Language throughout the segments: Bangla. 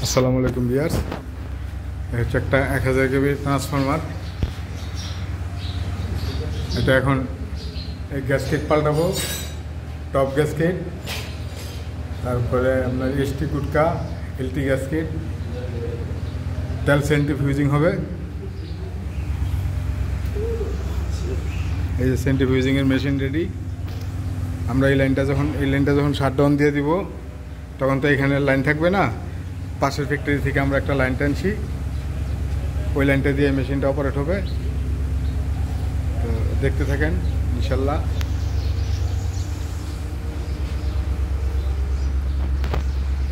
আসসালামু আলাইকুম ভিউয়ার্স, হচ্ছে একটা 1000 কেবি ট্রান্সফরমার। এটা এখন এই গ্যাসকেট পাল্টাবো, টপ গ্যাসকেট, তারপরে আপনার এসটি কুটকা, এলটি গ্যাসকেট, তেল সেন্ট্রিফিউজিং হবে। এই যে সেন্ট্রিফিউজিংয়ের মেশিন রেডি। আমরা এই লাইনটা যখন শাটডাউন দিয়ে দিব, তখন তো এখানে লাইন থাকবে না। পাশের ফ্যাক্টরি থেকে আমরা একটা লাইন টানছি, ওই লাইনটা দিয়ে মেশিনটা অপারেট হবে। তো দেখতে থাকেন ইনশাল্লাহ।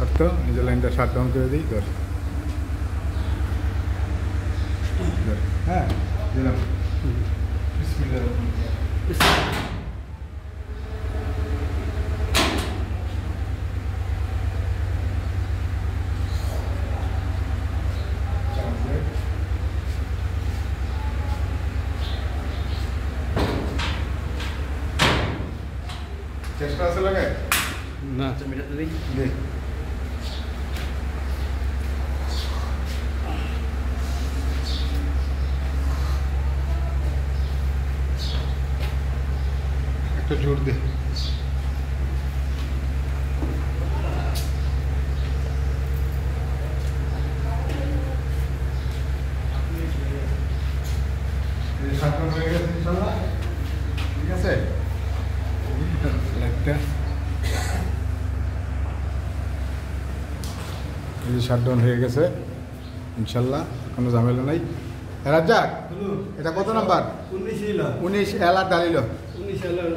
আর তো এই যে লাইনটা শাটডাউন করে দিই। হ্যাঁ দিলাম। চেষ্টা আছে লাগে না মিটাতে দিই দে। একটা জোর দে। ঠিক আছে, শাটডাউন হয়ে গেছে ইনশাল্লাহ, কোনো ঝামেলা নাই। রাজ্জাক, এটা কত নাম্বার? 19 এলার ডালিল।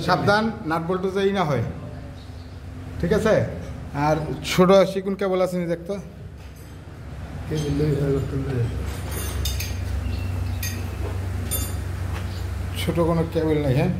সাবধান, নাট বল্টু যাই না হয়, ঠিক আছে। আর ছোট শিকুন কেবল আছে নি দেখতো, ছোট কোনো কেবল নাই। হ্যাঁ